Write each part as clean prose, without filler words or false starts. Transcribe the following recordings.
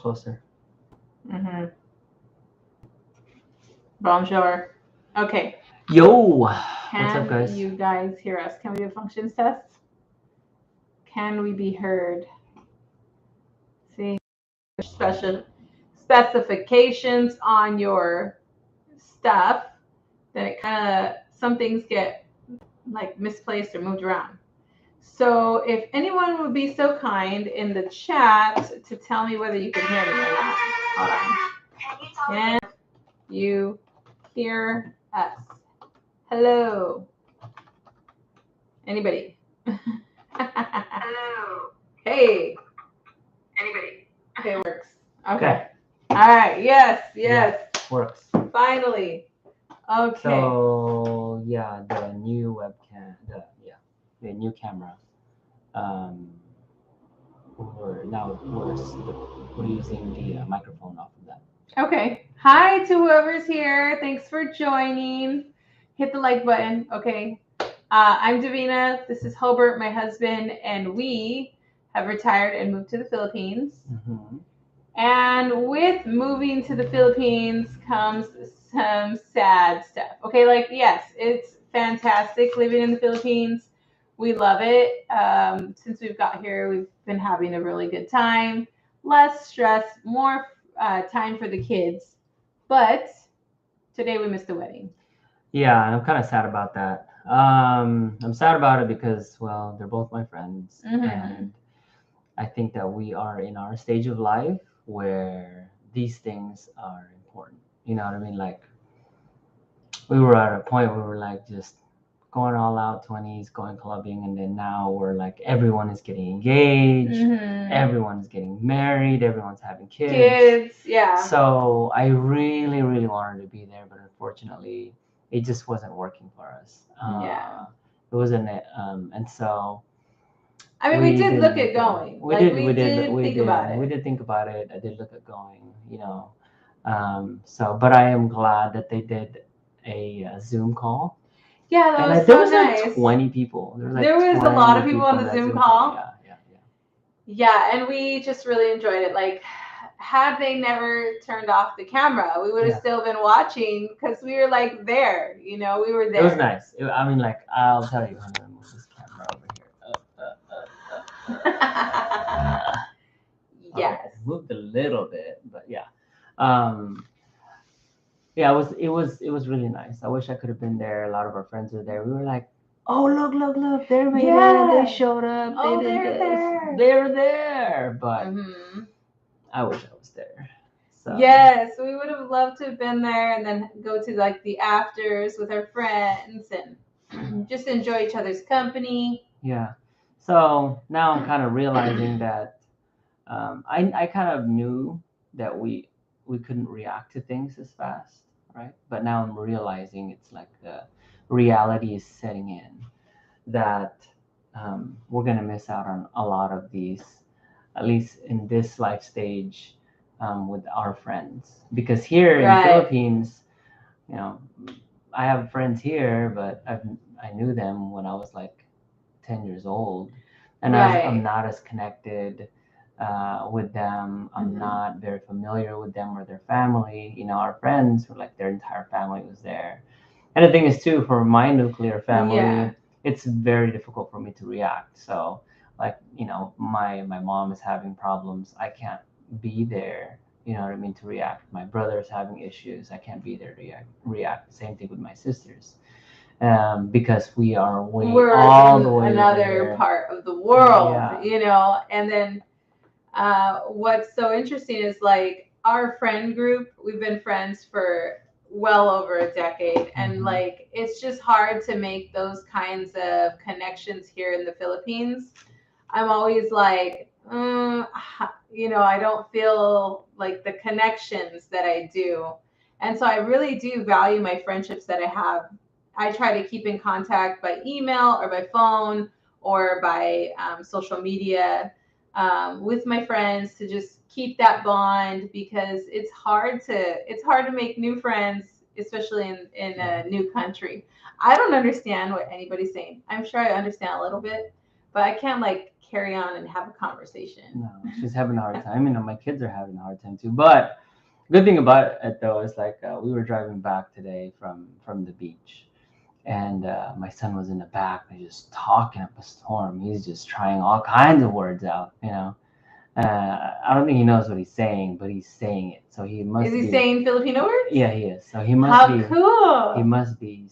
closer. Mm-hmm. Bonjour. Okay. Yo, what's Can up, guys? you guys hear us? Can we do a functions test? Can we be heard? See, special specifications on your stuff, then it kind of some things get like misplaced or moved around. So if anyone would be so kind in the chat to tell me whether you can hear me or not. Hold on. Can you hear us? Hello. Anybody? Hello. Hey. Anybody? Okay, works. Okay. All right. Yes. Works. Finally. Okay. So yeah, the new webcam, the new camera. We're using the microphone off of that. Okay. Hi to whoever's here. Thanks for joining. Hit the like button. Okay. I'm Davina. This is Hobart, my husband, and we have retired and moved to the Philippines. Mm-hmm. And with moving to the Philippines comes some sad stuff. Okay, like, yes, it's fantastic living in the Philippines. We love it. Since we've got here, we've been having a really good time. Less stress, more time for the kids. But today we missed the wedding. Yeah, and I'm kind of sad about that. I'm sad about it because, well, they're both my friends, and I think that we are in our stage of life where these things are important. You know what I mean? Like, we were at a point where we're like just going all out 20s, going clubbing, and then now we're like everyone is getting engaged, everyone's getting married, everyone's having kids. Yeah. So I really, really wanted to be there, but unfortunately, it just wasn't working for us. Yeah. It wasn't, and so. I mean, we did look at going. We like, did. we did think about it. We did think about it. I did look at going. You know, so but I am glad that they did a Zoom call. Yeah, that And was there so was nice. like 20 people. There was, like, there was a lot of 20 people on the that Zoom call. Yeah. Yeah, and we just really enjoyed it. Like, had they never turned off the camera, we would have Yeah. still been watching because we were like there. You know, we were there. It was nice. I mean, like, I'll tell you. I'm gonna move this camera over here. Yes. Okay, moved a little bit, but yeah. Yeah, it was really nice. I wish I could have been there. A lot of our friends were there. We were like, oh, look, they made Yeah. it. They showed up. Oh, they did they're this. there. They're there. But I wish I was there. So. Yes, we would have loved to have been there and then go to like the afters with our friends and just enjoy each other's company. Yeah. So now I'm kind of realizing that I kind of knew that we couldn't react to things as fast, right? But now I'm realizing it's like the reality is setting in that we're gonna miss out on a lot of these, at least in this life stage, with our friends. Because here in the Philippines, you know, I have friends here, but I knew them when I was like 10 years old, and I'm not as connected with them. I'm not very familiar with them or their family. You know, our friends were like their entire family was there. And the thing is too, for my nuclear family, it's very difficult for me to react. So like, you know, my mom is having problems. I can't be there. You know what I mean, to react. My brother's having issues. I can't be there to react. Same thing with my sisters. Because we're all the way another part of the world, you know. And then what's so interesting is like our friend group, we've been friends for well over a decade, and like it's just hard to make those kinds of connections here in the Philippines. I'm always like, you know, I don't feel like the connections that I do. And so I really do value my friendships that I have. I try to keep in contact by email or by phone or by social media with my friends to just keep that bond, because it's hard to make new friends, especially in a new country. I don't understand what anybody's saying. I'm sure I understand a little bit, but I can't like carry on and have a conversation. No, she's having a hard time. My kids are having a hard time too. But good thing about it though is like we were driving back today from the beach, and my son was in the back and just talking up a storm. He's just trying all kinds of words out. I don't think he knows what he's saying, but he's saying it. So he must. Is he be saying Filipino words? Yeah, he is. So he must How be. cool. He must be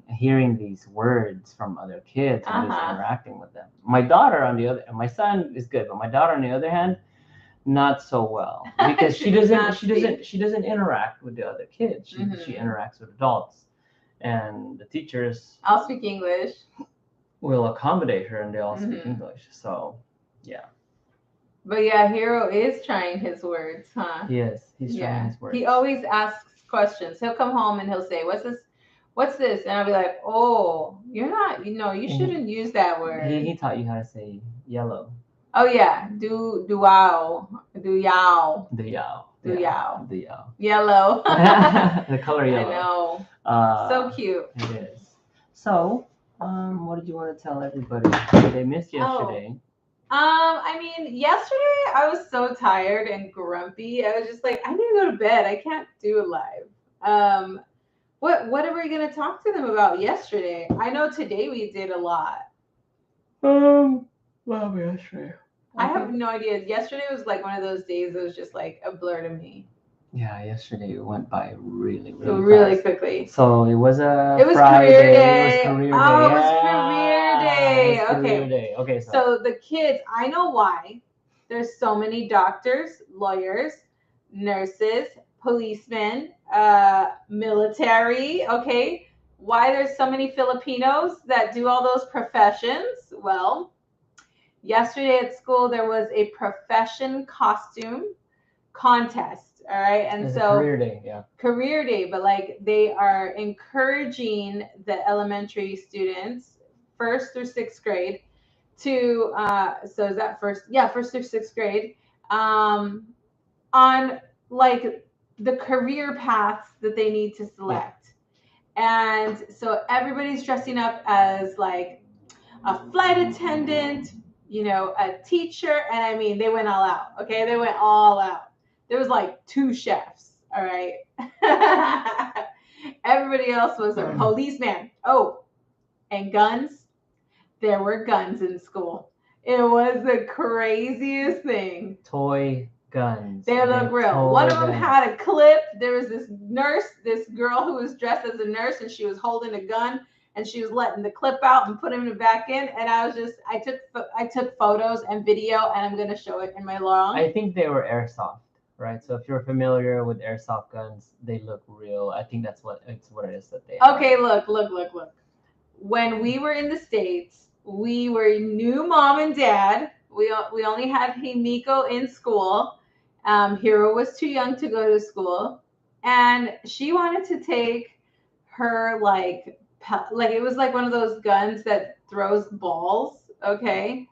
hearing these words from other kids and just interacting with them. My son is good, but my daughter, on the other hand, not so well because she doesn't interact with the other kids. She interacts with adults, and the teachers. I'll speak English. Will accommodate her, and they all speak English. So, yeah. But yeah, Hero is trying his words, huh? Yes, he's trying his words. He always asks questions. He'll come home and he'll say, "What's this? What's this?" And I'll be like, "Oh, you're not. You shouldn't use that word." He taught you how to say yellow. Oh yeah, do yao. Yellow. The color yellow. I know. So cute. It is. So, what did you want to tell everybody? They missed yesterday. Yesterday I was so tired and grumpy. I was just like, I need to go to bed. I can't do it live. What are we gonna talk to them about yesterday? I know today we did a lot. Well, yesterday. I have no idea. Yesterday was like one of those days that was just like a blur to me. Yeah, yesterday it went by really fast. Quickly. So it was Friday. Career day. It was career day. Career day. Okay. So the kids, I know why. There's so many doctors, lawyers, nurses, policemen, military. Okay. Why there's so many Filipinos that do all those professions? Well, yesterday at school there was a profession costume contest. All right. And it's so career day, yeah. Career day, but like they are encouraging the elementary students, 1st through 6th grade, to so is that 1st through 6th grade, on like the career paths that they need to select. Yeah. And so everybody's dressing up as like a flight attendant, a teacher, and I mean they went all out. Okay, they went all out. There was like 2 chefs, all right? Everybody else was a policeman. Oh, and guns. There were guns in school. It was the craziest thing. Toy guns. They look real. One of them had a clip. There was this girl who was dressed as a nurse, and she was holding a gun, and she was letting the clip out and putting it back in. And I took photos and video, and I'm going to show it in my log. I think they were airsoft. Right, so if you're familiar with airsoft guns, they look real. I think that's what it is that they are. Okay, look. When we were in the States, we were new mom and dad. We only had Himiko in school. Hero was too young to go to school, and she wanted to take her like it was like one of those guns that throws balls. Okay.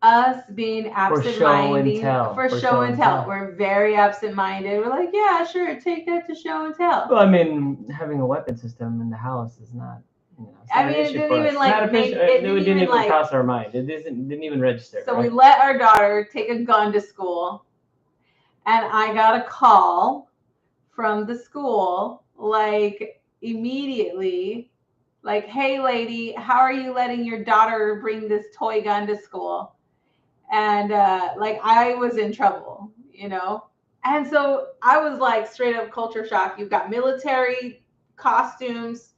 Us being absent-minded for show and tell. We're very absent-minded. We're like, yeah, sure, take that to show and tell. Well, I mean, having a weapon system in the house is not. It didn't even cross our mind. It didn't even register. So we let our daughter take a gun to school, and I got a call from the school like immediately, like, "Hey, lady, how are you letting your daughter bring this toy gun to school?" And like I was in trouble, and so I was like straight up culture shock. You've got military costumes,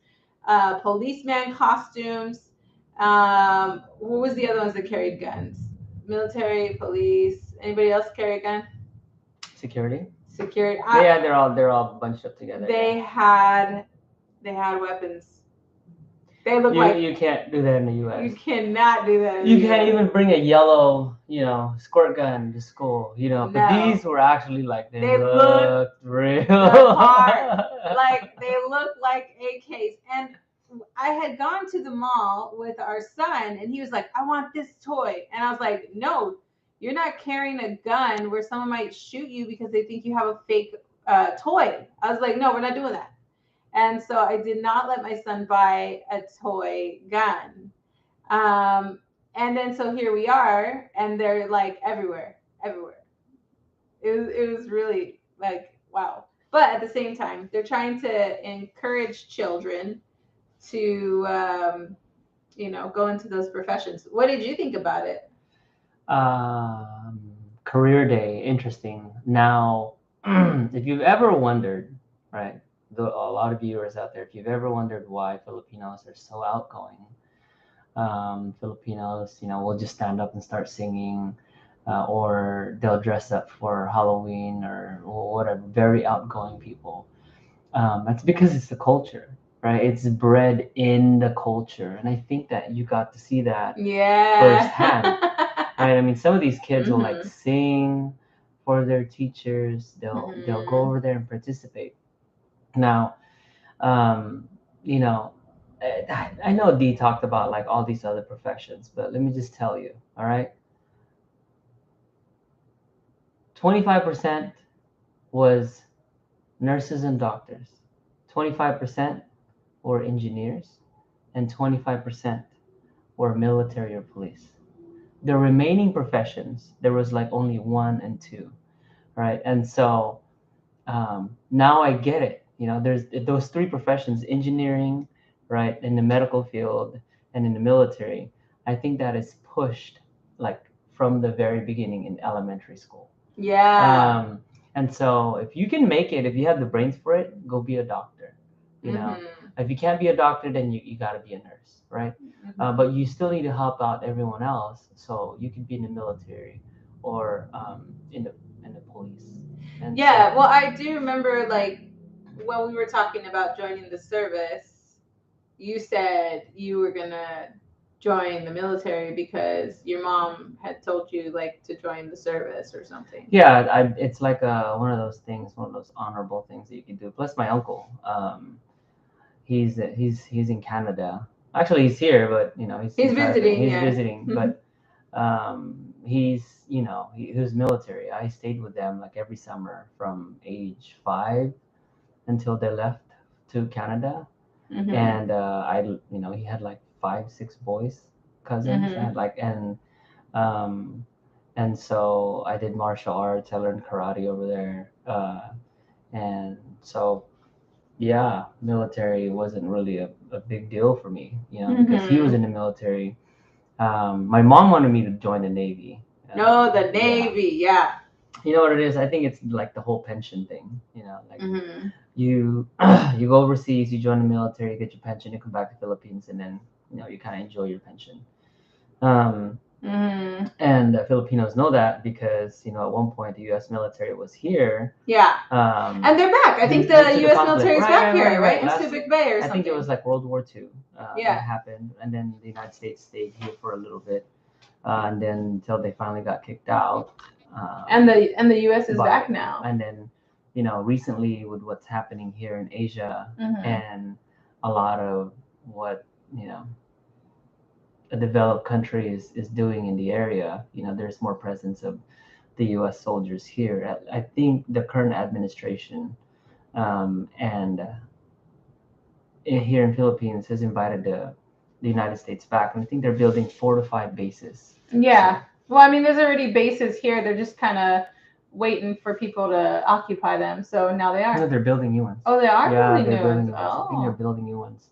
policeman costumes. What was the other ones that carried guns? Military, police. Anybody else carry a gun? Security. Yeah, they're all bunched up together. They had weapons. They look like you can't do that in the U.S. You cannot do that. You can't even bring a yellow, squirt gun to school, No. But these were actually like they looked real. Hard. Like they looked like AKs. And I had gone to the mall with our son, and he was like, "I want this toy," and I was like, "No, you're not carrying a gun where someone might shoot you because they think you have a fake toy." I was like, "No, we're not doing that." And so I did not let my son buy a toy gun. And then so here we are, and they're like everywhere. It was really like wow. But at the same time, they're trying to encourage children to go into those professions. What did you think about it? Career day, interesting. Now, if you've ever wondered, right, a lot of viewers out there, if you've ever wondered why Filipinos are so outgoing, Filipinos, will just stand up and start singing, or they'll dress up for Halloween or whatever, very outgoing people. That's because it's the culture, right? It's bred in the culture. And I think that you got to see that firsthand. Right? I mean, some of these kids will like sing for their teachers. They'll go over there and participate. Now, you know, I know Dee talked about like all these other professions, but let me just tell you, all right? 25% was nurses and doctors, 25% were engineers, and 25% were military or police. The remaining professions, there was like only one and two, right? And so now I get it. There's those three professions: engineering, right, in the medical field, and in the military. I think that is pushed like from the very beginning in elementary school. Yeah. And so if you can make it, if you have the brains for it, go be a doctor. If you can't be a doctor, then you got to be a nurse, right? But you still need to help out everyone else, so you can be in the military or in the police. And yeah, well, I do remember like when we were talking about joining the service, you said you were gonna join the military because your mom had told you like to join the service or something. Yeah, it's like one of those things, one of those honorable things that you can do. Plus, my uncle, he's in Canada. Actually, he's here, but he's visiting. He's Yeah. visiting, but he was military. I stayed with them like every summer from age 5 until they left to Canada. And he had like 5, 6 boys cousins, and so I did martial arts. I learned karate over there, and so yeah, military wasn't really a big deal for me, because he was in the military. My mom wanted me to join the Navy. No, the Navy, yeah. You know what it is? I think it's like the whole pension thing. Like you you go overseas, you join the military, you get your pension, you come back to Philippines, and then you kind of enjoy your pension. And Filipinos know that because at one point the U.S. military was here. Yeah. And they're back. I think the U.S. military is back here, right? In Subic Bay or something. I think it was like World War II. Yeah. That happened, and then the United States stayed here for a little bit, and then until they finally got kicked out. And the U.S. is back now. And then, recently with what's happening here in Asia, and a lot of what a developed country is doing in the area, there's more presence of the U.S. soldiers here. I think the current administration and here in Philippines has invited the United States back, and I think they're building 4 to 5 bases. Yeah. Well, I mean, there's already bases here. They're just kind of waiting for people to occupy them. So now they are. No, they're building new ones. Oh, they are building new ones. I think they're building new ones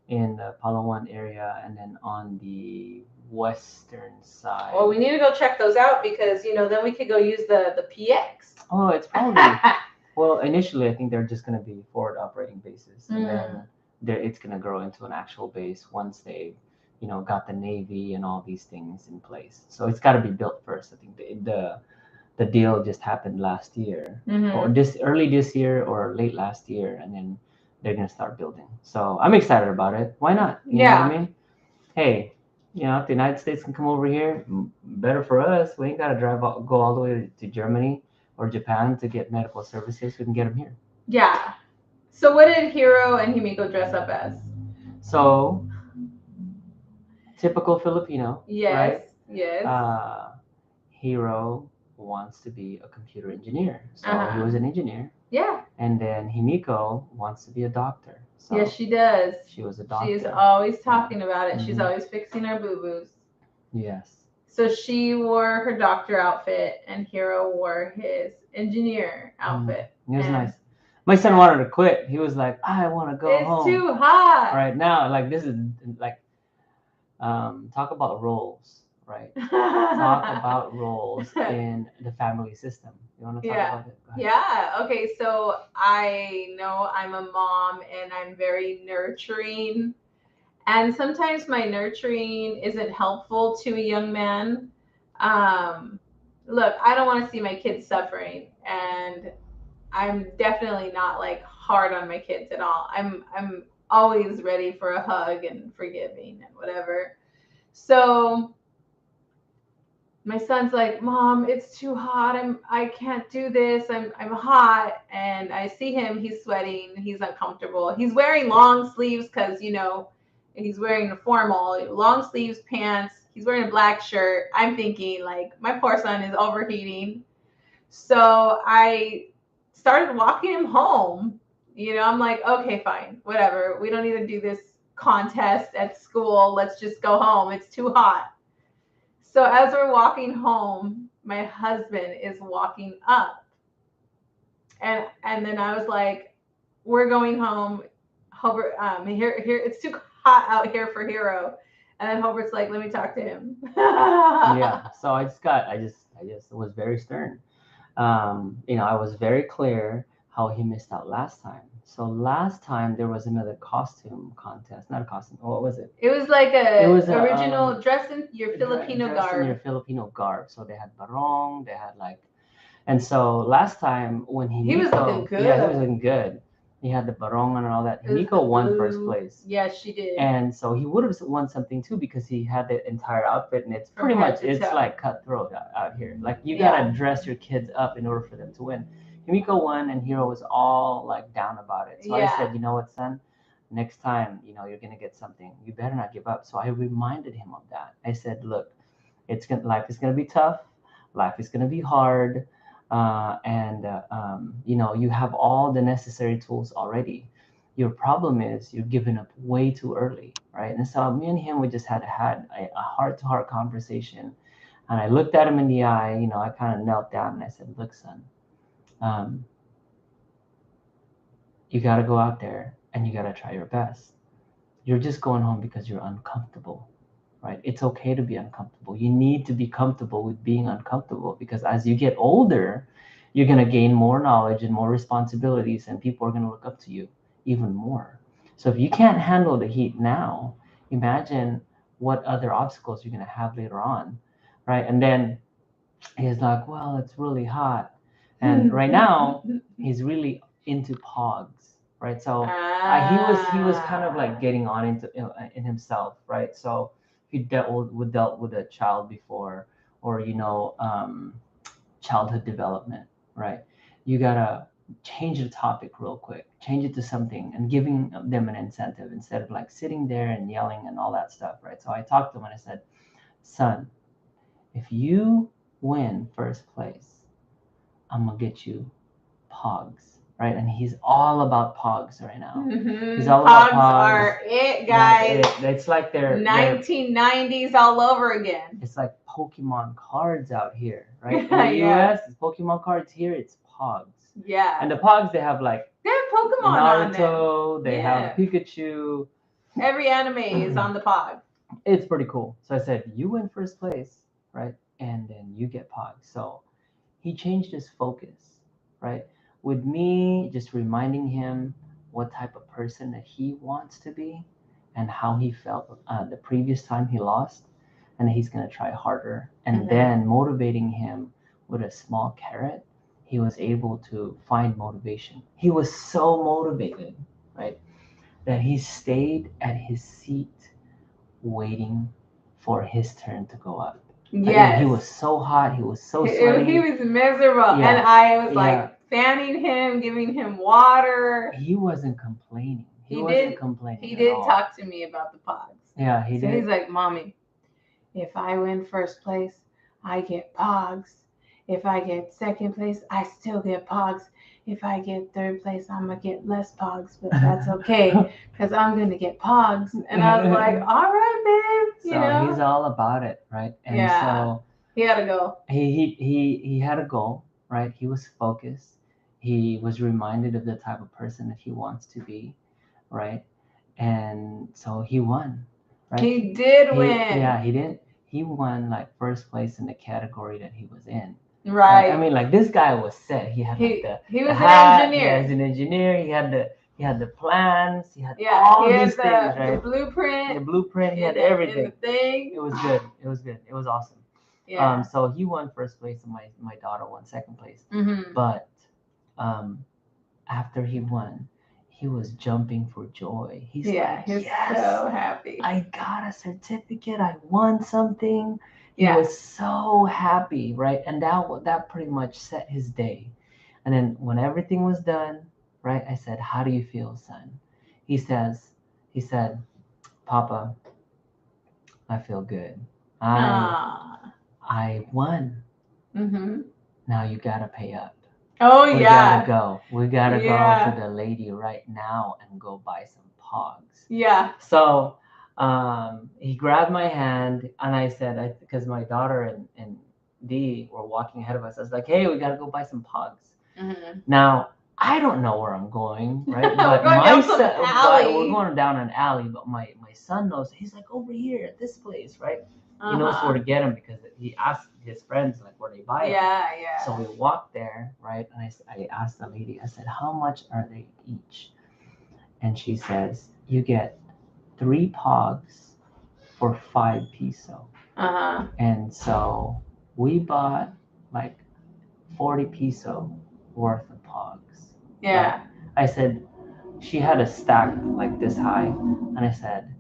in the Palawan area, and then on the western side. Well, we need to go check those out because then we could go use the PX. Oh, it's probably well. Initially, I think they're just going to be forward operating bases, and then it's going to grow into an actual base once they, got the Navy and all these things in place. So it's got to be built first. I think the deal just happened last year, or early this year, or late last year, and then they're going to start building. So I'm excited about it. Why not? You know what I mean? Hey, if the United States can come over here, better for us. We ain't got to go all the way to Germany or Japan to get medical services. We can get them here. Yeah. So what did Hiro and Himiko dress up as? So, typical Filipino. Yes. Right? Yes. Hiro wants to be a computer engineer. So he was an engineer. Yeah. And then Himiko wants to be a doctor. So yes, she does. She was a doctor. She's always talking about it. She's always fixing our boo-boos. Yes. So she wore her doctor outfit and Hero wore his engineer outfit. It was And nice. My son wanted to quit. He was like, I want to go it's home. too hot. Right now, like this is like talk about roles, right? Talk about roles in the family system. You want to talk about it? Go ahead. Yeah. Okay. So I know I'm a mom and I'm very nurturing. And sometimes my nurturing isn't helpful to a young man. Look, I don't want to see my kids suffering. And I'm definitely not like hard on my kids at all. I'm always ready for a hug and forgiving and whatever. So my son's like, Mom, it's too hot. I can't do this. I'm hot. And I see him, he's sweating, he's uncomfortable. He's wearing long sleeves because he's wearing a formal, long sleeves, pants, he's wearing a black shirt. I'm thinking like my poor son is overheating. So I started walking him home. I'm like, okay, fine, whatever. We don't need to do this contest at school. Let's just go home. It's too hot. So as we're walking home, my husband is walking up. And then I was like, we're going home. Hobart, here it's too hot out here for Hero. And then Hobart's like, let me talk to him. Yeah. So I just was very stern. I was very clear how he missed out last time. So last time there was another costume contest, not a costume. What was it? It was like original dress in your Filipino garb. In your Filipino garb. So they had barong, they had like, and so last time when he was looking good. Yeah, he was looking good. He had the barong and all that. Himiko won first place. Yes, she did. And so he would have won something too because he had the entire outfit, and it's pretty much like cutthroat out here. Like you gotta dress your kids up in order for them to win. Himiko won, and Hero was all like down about it. So I said, you know what, son, next time you're gonna get something. You better not give up. So I reminded him of that. I said, look, life is gonna be tough. Life is gonna be hard. You have all the necessary tools already. Your problem is you're giving up way too early, right? And so me and him, we just had a heart-to-heart conversation, and I looked at him in the eye. I kind of knelt down and I said, look, son, you got to go out there and you got to try your best. You're just going home because you're uncomfortable, right? It's okay to be uncomfortable. You need to be comfortable with being uncomfortable, because as you get older, you're going to gain more knowledge and more responsibilities, and people are going to look up to you even more. So if you can't handle the heat now, imagine what other obstacles you're going to have later on, right? And then he's like, well, it's really hot. And right now he's really into pogs, right? So he was kind of like getting on into in himself, right? So he dealt with a child before, or childhood development, right? You gotta change the topic real quick, change it to something, and giving them an incentive instead of like sitting there and yelling and all that stuff, right? So I talked to him and I said, son, if you win first place, I'm gonna get you pogs, right? And he's all about pogs right now. He's all about pogs. Are it, guys. It's like they're 1990s all over again. It's like Pokemon cards out here, right? In the US, it's Pokemon cards. Here, it's pogs. Yeah. And the pogs, they have like Pokemon Naruto, they have Pikachu. Every anime is on the pog. It's pretty cool. So I said, you win first place, right? And then you get pogs. So he changed his focus, right? With me just reminding him what type of person that he wants to be and how he felt the previous time he lost, and he's going to try harder. And then motivating him with a small carrot, he was able to find motivation. He was so motivated, right, that he stayed at his seat waiting for his turn to go up. Yes. He was so hot. He was so sweaty. He was miserable. Yeah. And I was like fanning him, giving him water. He wasn't complaining. He wasn't complaining. He did talk to me about the pogs. Yeah, he did. He's like, Mommy, if I win first place, I get pogs. if I get second place, I still get pogs. If I get third place, I'm gonna get less pogs, but that's okay because I'm gonna get pogs. And I was like, all right, babe, So he's all about it, right? And Yeah. so he had to go. he had a goal, right? He was focused. He was reminded of the type of person that he wants to be, right? And so he won, right? He did win. Yeah, he won like first place in the category that he was in. Right. I mean, like this guy was set. He had like he the was hat, an engineer. He was an engineer. He had the plans. He had Yeah, all he had these things, right? The blueprint. The blueprint. He had and everything. the thing. It was good. It was good. It was awesome. Yeah. So he won first place, and my daughter won second place. Mm-hmm. But after he won, he was jumping for joy. He's like, he's yes, so happy. I got a certificate. I won something. He was so happy, right? And that pretty much set his day. And then when everything was done, right, I said, how do you feel, son? He said, Papa, I feel good. I won. Mm-hmm. Now you gotta pay up. Oh, we gotta go. We gotta go to the lady right now and go buy some pogs. Yeah. So he grabbed my hand and I said, because my daughter and Dee were walking ahead of us, I was like, hey, we gotta go buy some pogs. Mm-hmm. Now, I don't know where I'm going, right? But we're going down an alley, but my son knows. He's like, over here at this place, right? He knows where to get them because he asked his friends like where they buy them. Yeah. So we walked there, right? And I asked the lady, I said, how much are they each? And she says, you get 3 pogs for 5 peso. And so we bought like 40 peso worth of pogs. Yeah. Right? I said, she had a stack like this high, and I said,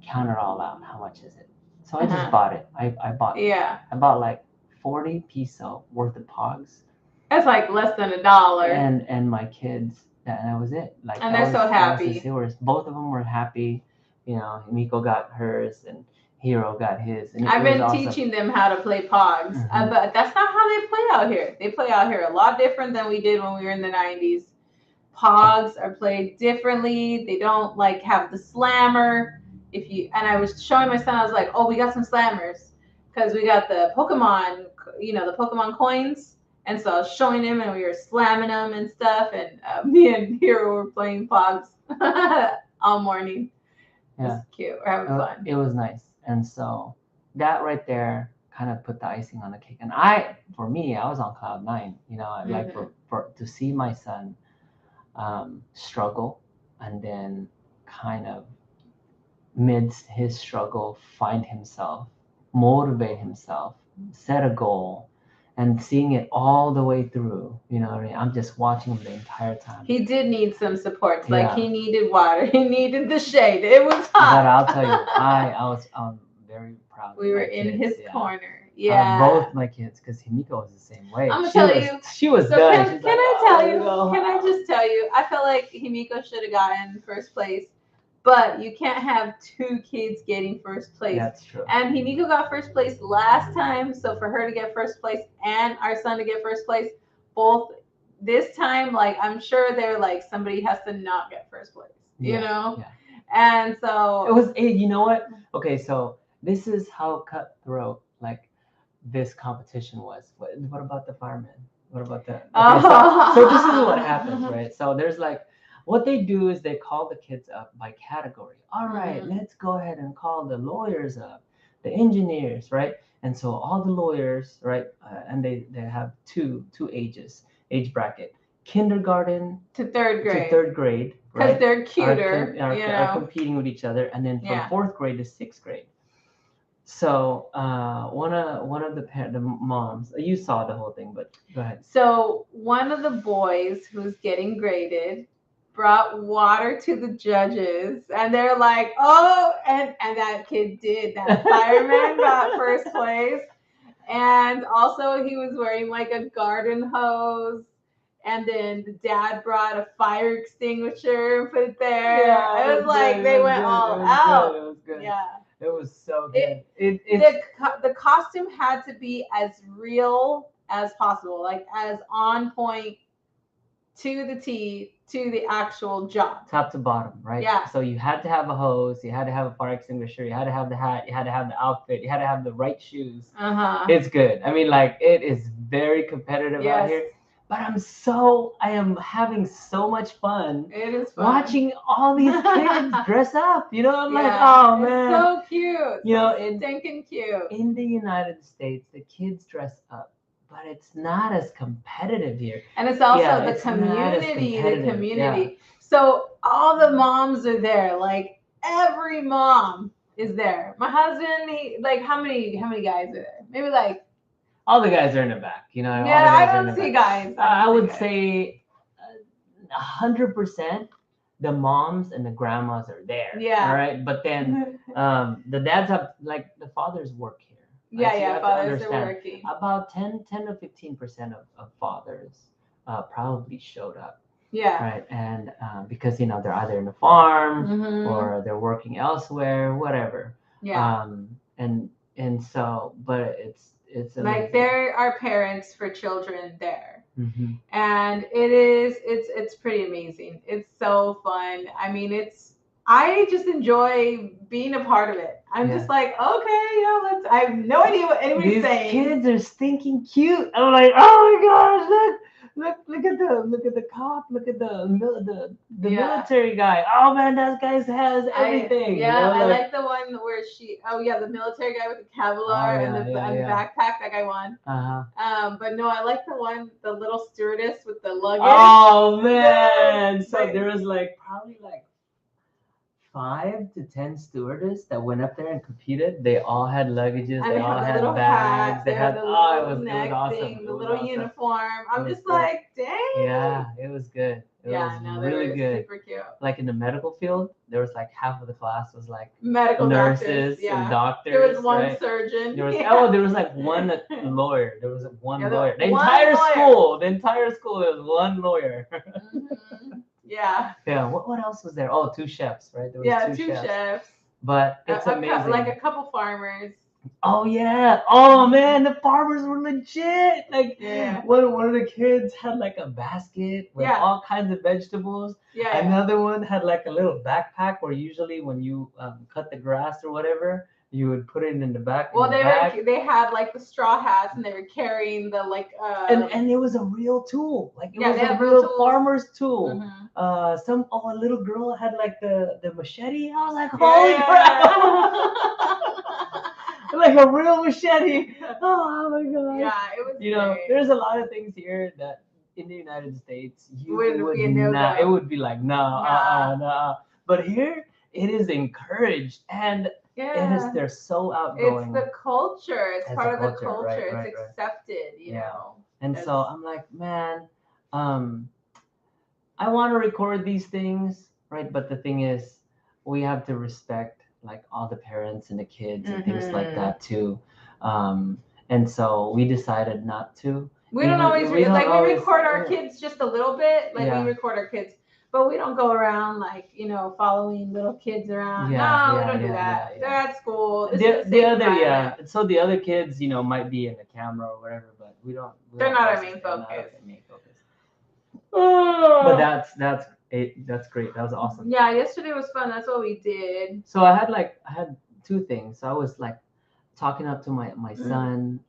count it all out. How much is it? So I just bought it. I bought like 40 peso worth of pogs. That's like less than $1. And my kids, that was it. Like, and they're so happy. Both of them were happy. You know, Miko got hers and Hero got his. And I've been teaching them how to play pogs, but that's not how they play out here. They play out here a lot different than we did when we were in the 90s. Pogs are played differently. They don't like have the slammer. And I was showing my son, I was like, oh, we got some slammers because we got the Pokemon, the Pokemon coins. And so I was showing him and we were slamming them and stuff. And me and Hero were playing pogs all morning. Yeah. It was cute. We're having fun. It was nice. And so that right there kind of put the icing on the cake. And for me, I was on cloud 9. Like for to see my son struggle and then kind of midst his struggle find himself, motivate himself, set a goal, and seeing it all the way through. You know what I mean? I'm just watching him the entire time. He did need some support. Like he needed water. He needed the shade. It was hot. But I'll tell you, I was very proud. We were in his corner. Yeah. Both my kids, because Himiko was the same way. I'm gonna tell you. She was so done. Can I tell you? Can I just tell you? I feel like Himiko should have gotten first place. But you can't have 2 kids getting first place. That's true. And Himiko got first place last time. So for her to get first place and our son to get first place, both this time, like, I'm sure they're like, somebody has to not get first place, you know? Yeah. And so. It was, you know what? Okay, so this is how cutthroat, like, this competition was. What about the firemen? What about the. Okay, so this is what happens, right? So there's like. What they do is they call the kids up by category. All right, let's go ahead and call the lawyers up, the engineers, right? And so all the lawyers, right? And they have two age bracket, kindergarten to third grade, because right? they're cuter, are competing with each other, and then from 4th grade to 6th grade. So one of the moms, you saw the whole thing, but go ahead. So one of the boys who's getting graded brought water to the judges, and they're like, oh, and that kid did. That fireman got first place. And also he was wearing like a garden hose, and then the dad brought a fire extinguisher and put it there. Yeah, it was like they went all out. It was good. Yeah. It was so good. The costume had to be as real as possible, like as on point to the T to the actual job. Top to bottom, right? Yeah. So you had to have a hose, you had to have a fire extinguisher, you had to have the hat, you had to have the outfit, you had to have the right shoes. It's good. I mean, like, it is very competitive out here. But I am having so much fun. It is fun. Watching all these kids dress up. You know, I'm like, oh man. It's so cute. You know, stinking cute. In the United States, the kids dress up, but it's not as competitive here. And it's also the community. Yeah. So all the moms are there. Like, every mom is there. My husband, how many guys are there? Maybe like, all the guys are in the back, you know. Yeah, I don't see guys. I would say 100%. The moms and the grandmas are there. Yeah. All right, but then the dads have, like, the fathers work here. Right? Yeah, fathers are working. About 10 to 15% of fathers probably showed up. Yeah. Right, and because, you know, they're either in the farm or they're working elsewhere, whatever. Yeah. And so, but it's amazing. Like, there are parents for children there. And it's pretty amazing. It's so fun. I mean, I just enjoy being a part of it. I'm just like, okay, yeah, I have no idea what anybody's saying. These kids are stinking cute. I'm like, oh my gosh, look at the cop, look at the military guy. Oh man, that guy has everything. I like the one where the military guy with the Kevlar and the backpack. That guy won. But no, I like the little stewardess with the luggage. Oh man, so there was probably 5 to 10 stewardess that went up there and competed. They all had luggages. They all had bags. They had the little neck awesome. thing, the little uniform. I'm just like, dang. Yeah, it was good. It was really good. Super cute. Like, in the medical field, there was half of the class was medical nurses and doctors. There was one surgeon. There was one lawyer. There was one lawyer. The entire school, there was one lawyer. Yeah. Yeah. What else was there? Oh, 2 chefs, right? There was 2 chefs. But it's amazing. Like a couple farmers. Oh yeah. Oh man, the farmers were legit. One of the kids had a basket with all kinds of vegetables. Yeah. Another one had a little backpack where usually when you cut the grass or whatever, you would put it in the back. Well, they had the straw hats, and they were carrying the and it was a real tool. It was a real farmer's tool. A little girl had the machete. I was like, holy crap! A real machete. Oh my god. Yeah, it was. Great. There's a lot of things here that in the United States it would be like no. But here it is encouraged, and they're so outgoing. It's the culture. It's part of the culture. Right, it's accepted, you know. And so I'm like, man, I want to record these things, right? But the thing is, we have to respect all the parents and the kids and things like that too. And so we decided not to. We don't always record our kids just a little bit. We record our kids. But we don't go around following little kids around. We don't do that. They're at school. So the other kids, might be in the camera or whatever, but they're not our main focus. But that's great. That was awesome. Yeah, yesterday was fun. That's what we did. So I had 2 things. So I was talking up to my son.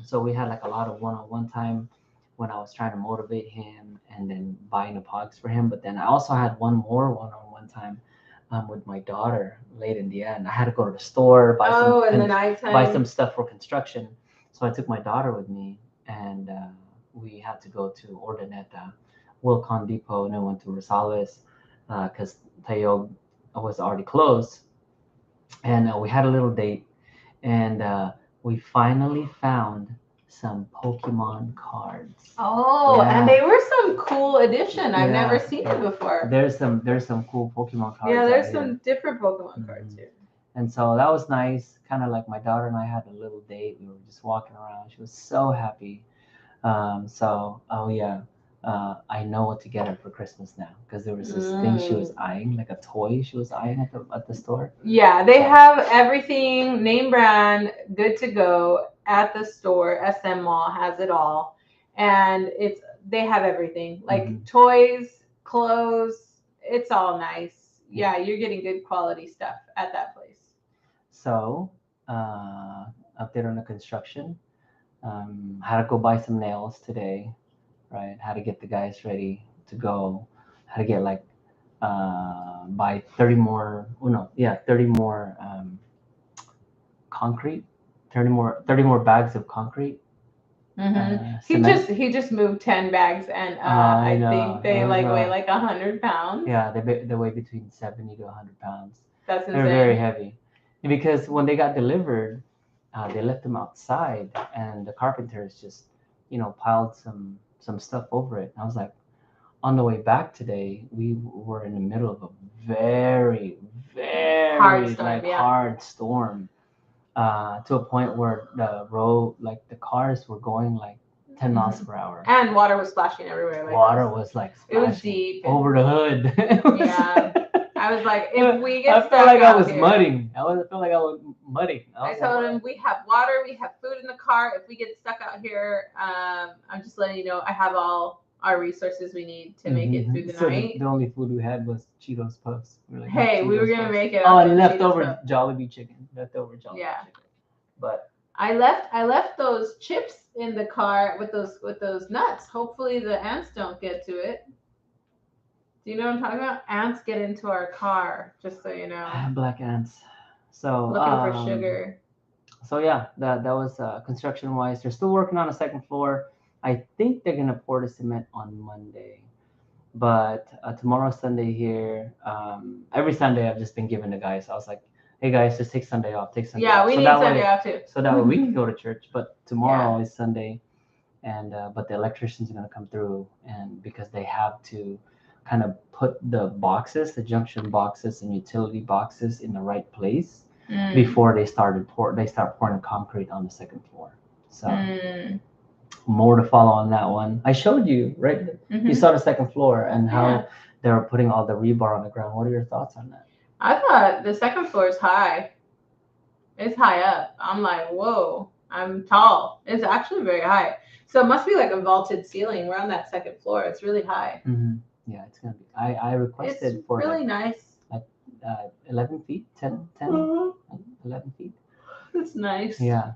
So we had a lot of one-on-one time when I was trying to motivate him and then buying the pogs for him. But then I also had one more one-on-one time with my daughter late in the end. I had to go to the store, buy some stuff for construction. So I took my daughter with me, and we had to go to Ordaneta, Wilcon Depot, and then went to Rosales because Tayo was already closed. And we had a little date, and we finally found some Pokemon cards. Oh, and they were some cool edition. I've never seen it before. There's some cool Pokemon cards. Yeah, there's some different Pokemon cards here. And so that was nice. Kind of my daughter and I had a little date. We were just walking around. She was so happy. I know what to get her for Christmas now, because there was this thing she was eyeing, a toy she was eyeing at the store. Yeah, they have everything name brand, good to go. at the store. SM Mall has it all, and they have everything like toys, clothes. It's all nice. Yeah, you're getting good quality stuff at that place. So, update on the construction. Had to go buy some nails today, right? Had to get the guys ready to go. Had to get like buy 30 more. Oh no, yeah, 30 more concrete. 30 more bags of concrete. He just moved 10 bags, and I think they weigh like 100 pounds. Yeah, they weigh between 70 to 100 pounds. That's insane. They're very heavy, and because when they got delivered, they left them outside, and the carpenters just piled some stuff over it. And I was like, on the way back today, we were in the middle of a very Hard storm, hard storm. To a point where the road, like the cars were going like 10 miles per hour. And water was splashing everywhere. Like water was like it was deep over the hood. Yeah. I was like, if we get stuck I felt like I was here, mudding. I felt like I was mudding. I told him, we have water, we have food in the car. If we get stuck out here, I'm just letting you know, I have all our resources we need to make it through the night. The only food we had was Cheetos Puffs. We were like, hey, we were going to make it. Oh, and leftover Jollibee chicken. Leftover Jollibee chicken. But I left those chips in the car with those nuts. Hopefully the ants don't get to it. Do you know what I'm talking about? Ants get into our car, just so you know. Black ants. So looking for sugar. So yeah, that was construction wise. They're still working on the second floor. I think they're gonna pour the cement on Monday, but tomorrow's Sunday here. Every Sunday I've just been giving the guys. I was like, hey guys, just take Sunday off. Take Sunday. Yeah, off. we need Sunday off too. So that way we can go to church. But tomorrow is Sunday, and but the electricians are gonna come through, and because they have to kind of put the boxes, the junction boxes and utility boxes in the right place before they start pouring concrete on the second floor. So more to follow on that one. I showed you, right? You saw the second floor and how they were putting all the rebar on the ground. What are your thoughts on that? I thought the second floor is high. It's high up. I'm like, whoa, I'm tall. It's actually very high. So it must be like a vaulted ceiling. We're on that second floor. It's really high. Yeah, it's gonna be. I requested it's for really nice. Like 11 feet, 10, 11 feet. That's nice. Yeah.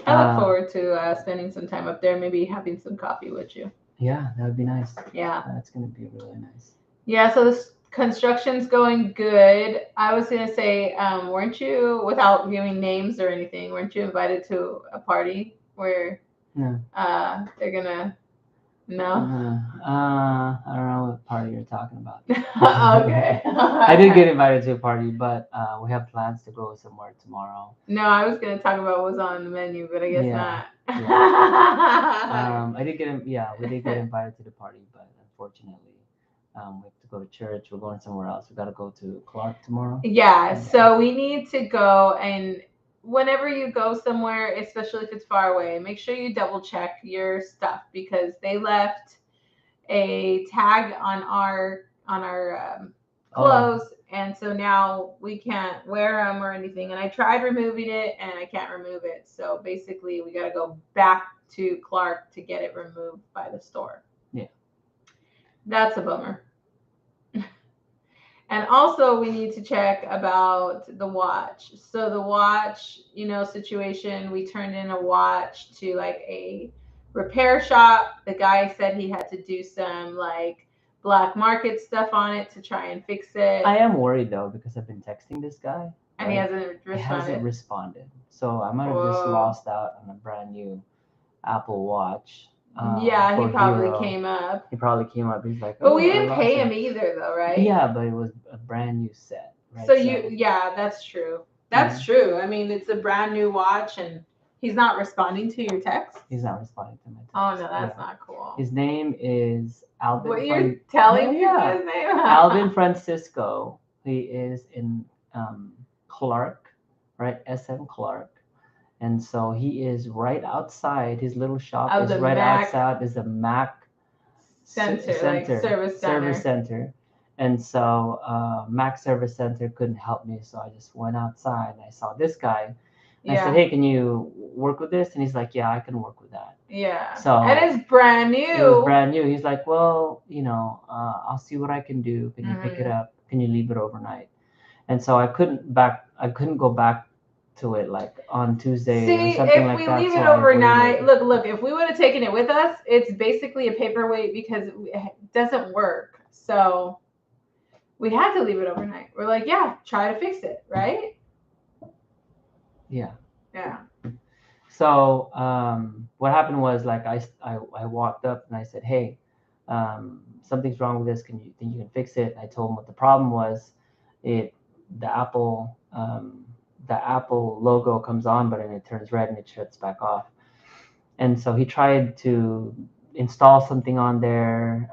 I look forward to spending some time up there, maybe having some coffee with you. Yeah, that would be nice. Yeah. That's going to be really nice. Yeah, so this construction's going good. I was going to say, weren't you, without giving names or anything, weren't you invited to a party where they're going to, no? I don't know what party you're talking about. Okay. I did get invited to a party, but we have plans to go somewhere tomorrow. No, I was going to talk about what was on the menu, but I guess not. We did get invited to the party, but unfortunately, we have to go to church. We're going somewhere else. We got to go to Clark tomorrow. Yeah, so we need to go, and whenever you go somewhere, especially if it's far away, make sure you double check your stuff because they left a tag on our clothes, and so now we can't wear them or anything. And I tried removing it, and I can't remove it. So basically, we got to go back to Clark to get it removed by the store. Yeah, that's a bummer. And also we need to check about the watch. So the watch, situation, we turned in a watch to like a repair shop. The guy said he had to do some like black market stuff on it to try and fix it. I am worried though because I've been texting this guy. And he hasn't responded. So I might have just lost out on a brand new Apple Watch. He probably came up. He probably came up. He's like, but we didn't pay him either, though, right? Yeah, but it was a brand new set. Right? So that's true. That's true. I mean, it's a brand new watch, and he's not responding to your text. He's not responding to my text. Oh no, that's not cool. His name is Alvin. What you're telling me his name? Alvin Francisco. He is in Clark, right? SM Clark. And so he is right outside. His little shop is right outside. There's a Mac service center. And so Mac Service Center couldn't help me. So I just went outside and I saw this guy I said, hey, can you work with this? And he's like, yeah, I can work with that. Yeah. So and it's brand new. It was brand new. He's like, well, I'll see what I can do. Can you pick it up? Can you leave it overnight? And so I couldn't go back to it like on Tuesday or something like that. If we leave so it I overnight, waited. look, if we would have taken it with us, it's basically a paperweight because it doesn't work. So we had to leave it overnight. We're like, yeah, try to fix it, right? Yeah. Yeah. So what happened was like I walked up and I said, hey, something's wrong with this. Can you think you can fix it? I told him what the problem was. The Apple logo comes on, but then it turns red and it shuts back off. And so he tried to install something on there.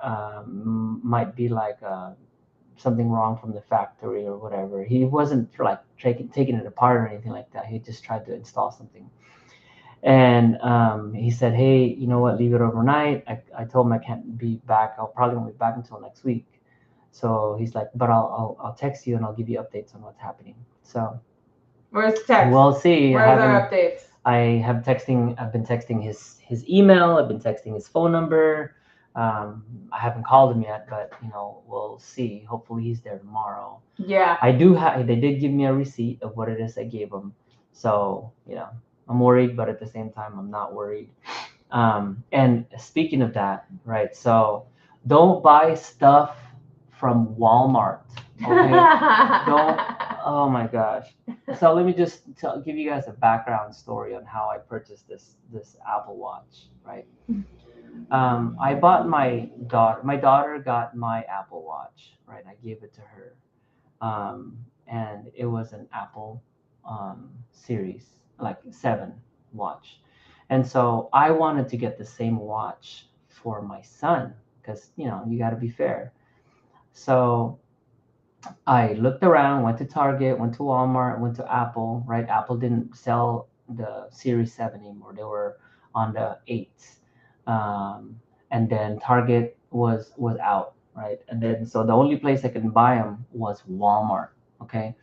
Might be like something wrong from the factory or whatever. He wasn't like taking it apart or anything like that. He just tried to install something. And he said, hey, you know what, leave it overnight. I told him I can't be back. I'll probably won't be back until next week. So he's like, but I'll text you and I'll give you updates on what's happening. So where's the text? We'll see. Where's our updates? I've been texting his email. I've been texting his phone number. I haven't called him yet, but we'll see. Hopefully he's there tomorrow. Yeah. They did give me a receipt of what it is I gave him. So, I'm worried, but at the same time, I'm not worried. And speaking of that, right? So don't buy stuff from Walmart. Okay? Don't. Oh my gosh. So let me just give you guys a background story on how I purchased this Apple Watch, right? I bought my daughter got my Apple Watch, right? I gave it to her. And it was an Apple series, like 7 watch. And so I wanted to get the same watch for my son because, you got to be fair. So I looked around, went to Target, went to Walmart, went to Apple, right? Apple didn't sell the Series 7 anymore. They were on the 8s. And then Target was out, right? And then so the only place I could buy them was Walmart, okay?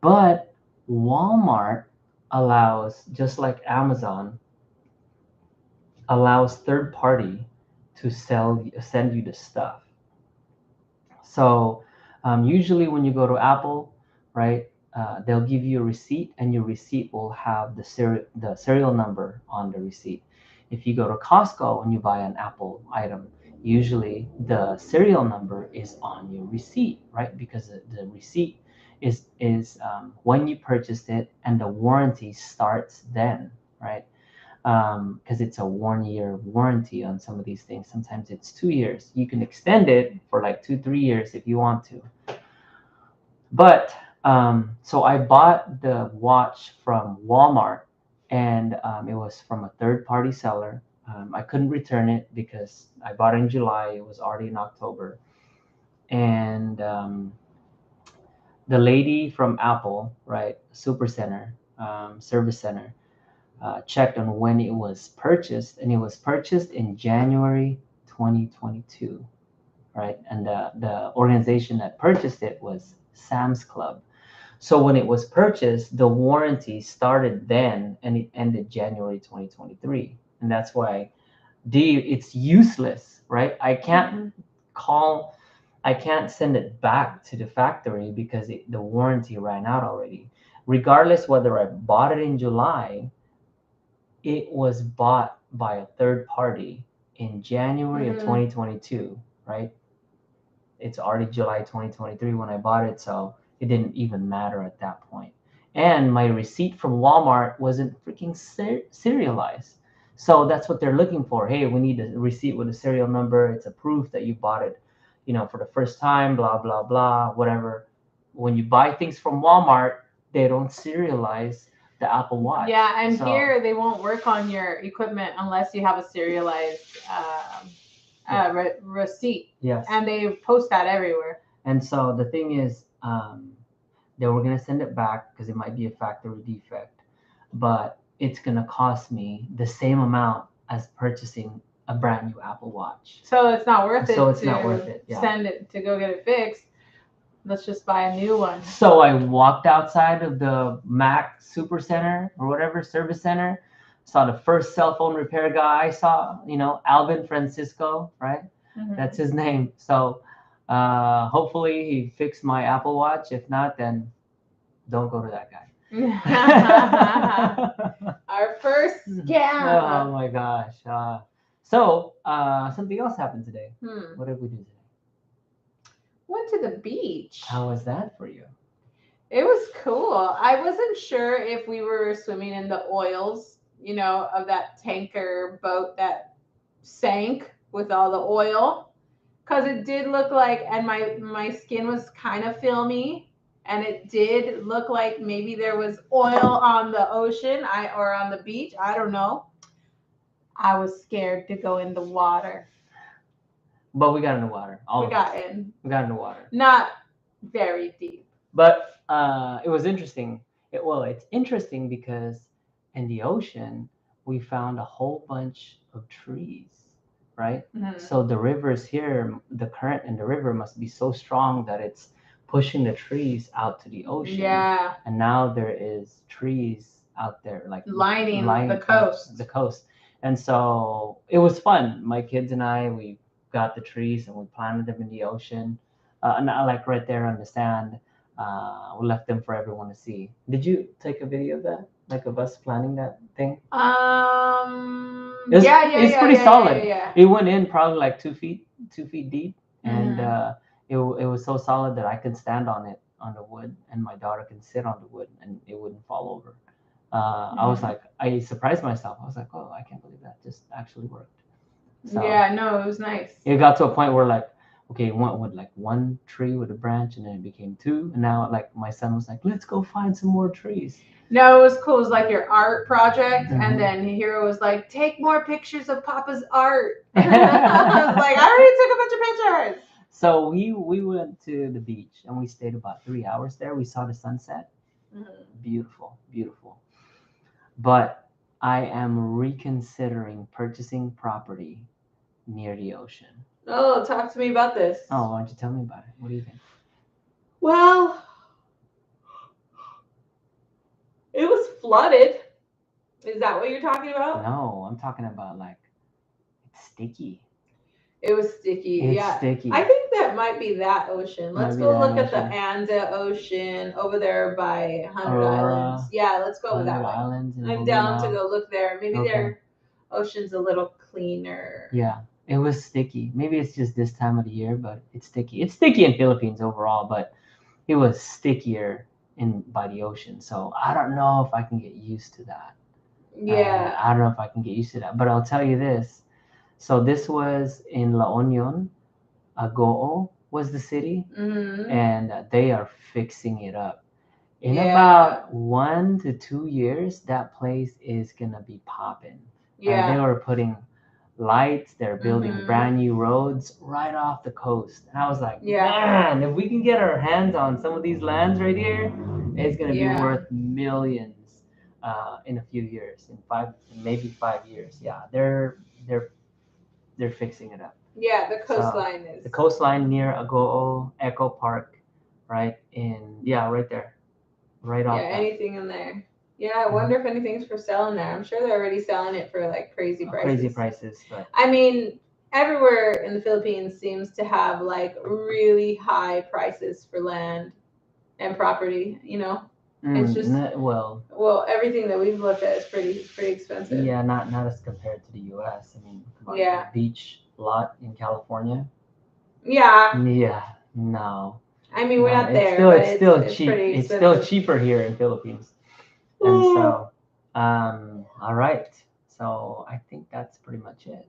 But Walmart allows, just like Amazon, allows third party to send you the stuff. So usually when you go to Apple, right, they'll give you a receipt, and your receipt will have the serial number on the receipt. If you go to Costco and you buy an Apple item, usually the serial number is on your receipt, right? Because the receipt is when you purchased it, and the warranty starts then, right? Because it's a 1-year warranty on some of these things. Sometimes it's 2 years. You can extend it for like 2-3 years if you want to. But so I bought the watch from Walmart, and it was from a third-party seller. I couldn't return it because I bought it in July. It was already in October. And the lady from Apple, right, Super Center, Service Center, checked on when it was purchased, and it was purchased in January 2022, right? And the organization that purchased it was Sam's Club. So when it was purchased, the warranty started then, and it ended January 2023, and that's why it's useless, right? I can't send it back to the factory because the warranty ran out already. Regardless whether I bought it in July, it was bought by a third party in January of 2022, right? It's already July 2023 when I bought it, so it didn't even matter at that point. And my receipt from Walmart wasn't freaking serialized. So that's what they're looking for. Hey, we need a receipt with a serial number. It's a proof that you bought it, for the first time, blah, blah, blah, whatever. When you buy things from Walmart, they don't serialize the Apple Watch. Yeah, and here they won't work on your equipment unless you have a serialized receipt. Yes. And they post that everywhere. And so the thing is, they were going to send it back because it might be a factory defect, but it's going to cost me the same amount as purchasing a brand new Apple Watch. So it's not worth it. So it's not worth it. Yeah. Send it to go get it fixed. Let's just buy a new one. So I walked outside of the Mac Super Center or whatever service center, saw the first cell phone repair guy I saw, Alvin Francisco, right? That's his name. So hopefully he fixed my Apple Watch. If not, then don't go to that guy. Our first scam. Oh my gosh. So something else happened today. What did we do today? Went to the beach. How was that for you? It was cool. I wasn't sure if we were swimming in the oils, of that tanker boat that sank with all the oil. Because it did look like, and my skin was kind of filmy, and it did look like maybe there was oil on the ocean or on the beach. I don't know. I was scared to go in the water. But we got in the water. We got in the water. Not very deep. But it was interesting. It's interesting because in the ocean, we found a whole bunch of trees, right? Mm-hmm. So the rivers here, the current in the river must be so strong that it's pushing the trees out to the ocean. Yeah. And now there is trees out there like lining the coast. The coast. And so it was fun. My kids and I, we got the trees and we planted them in the ocean. Not like right there on the sand. We left them for everyone to see. Did you take a video of that? Like of us planting that thing? It's pretty solid. Yeah. It went in probably like 2 feet deep. And it was so solid that I could stand on it, on the wood, and my daughter can sit on the wood and it wouldn't fall over. I was like, I surprised myself. I was like, oh, I can't believe that just actually worked. So yeah, no, it was nice. It got to a point where like, okay, went with like one tree with a branch and then it became two. And now like my son was like, let's go find some more trees. No, it was cool. It was like your art project. And then Hero was like, take more pictures of Papa's art. I was like, I already took a bunch of pictures. So we went to the beach and we stayed about 3 hours there. We saw the sunset. Beautiful, beautiful. But I am reconsidering purchasing property near the ocean. Oh, talk to me about this. Oh, why don't you tell me about it? What do you think? Well, it was flooded. Is that what you're talking about? No, I'm talking about like it's sticky. It was sticky. It's sticky. I think that might be that ocean. Let's go look at the Anda Ocean over there by 100 Islands. Yeah, let's go over that way. I'm down to go look there. Maybe their ocean's a little cleaner. Yeah, it was sticky. Maybe it's just this time of the year, but it's sticky. It's sticky in Philippines overall, but it was stickier by the ocean. So I don't know if I can get used to that. Yeah. I don't know if I can get used to that, but I'll tell you this. So this was in La Union. Agoo was the city, and they are fixing it up. In about 1 to 2 years, that place is gonna be popping. Yeah. They were putting lights. They're building brand new roads right off the coast. And I was like, man, if we can get our hands on some of these lands right here, it's gonna be worth millions in a few years, maybe 5 years. Yeah, they're fixing it up. Yeah, the coastline is. The coastline near Agoo Echo Park, right right there, right off. Yeah, anything in there. Yeah, I wonder if anything's for sale in there. I'm sure they're already selling it for like crazy prices. But I mean, everywhere in the Philippines seems to have like really high prices for land and property. It's just everything that we've looked at is pretty expensive. Yeah, not as compared to the U.S. I mean, the beach lot in California. Yeah. Yeah. No. I mean, we're not there. It's still cheap. It's still cheaper here in Philippines. And so, all right. So I think that's pretty much it.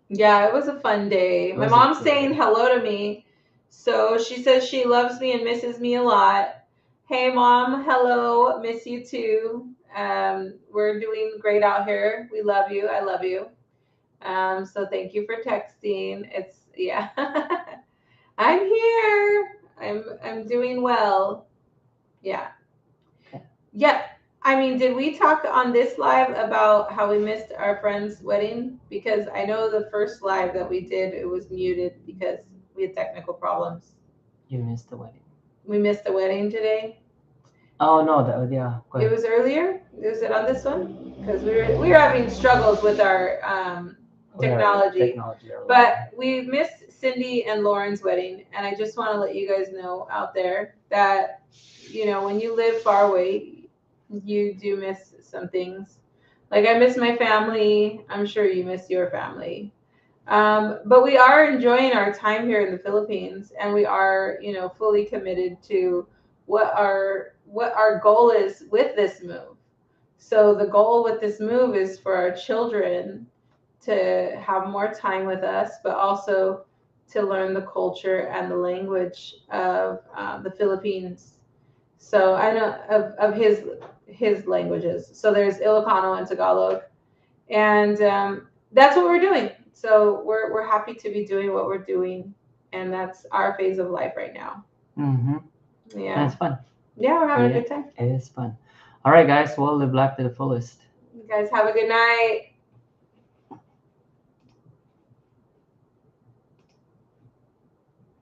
Yeah, it was a fun day. My mom's saying hello to me. So she says she loves me and misses me a lot. Hey, Mom. Hello. Miss you too. We're doing great out here. We love you. I love you. So thank you for texting. I'm here. I'm doing well. Yeah. Okay. Yeah. I mean, did we talk on this live about how we missed our friend's wedding? Because I know the first live that we did, it was muted because we had technical problems. You missed the wedding. we missed the wedding today. Oh no, that yeah. Go It ahead. was earlier. Was it on this one? Because we were having struggles with our technology. Technology. But we missed Cindy and Lauren's wedding, and I just want to let you guys know out there that when you live far away, you do miss some things. Like I miss my family. I'm sure you miss your family. But we are enjoying our time here in the Philippines, and we are, fully committed to what our goal is with this move. So the goal with this move is for our children to have more time with us, but also to learn the culture and the language of the Philippines. So I know of his languages. So there's Ilocano and Tagalog, and that's what we're doing. So we're happy to be doing what we're doing, and that's our phase of life right now. Mm-hmm. Yeah, That's fun. yeah, we're having Yeah. a good time. It is fun. All right, guys. Well, live life to the fullest. You guys have a good night.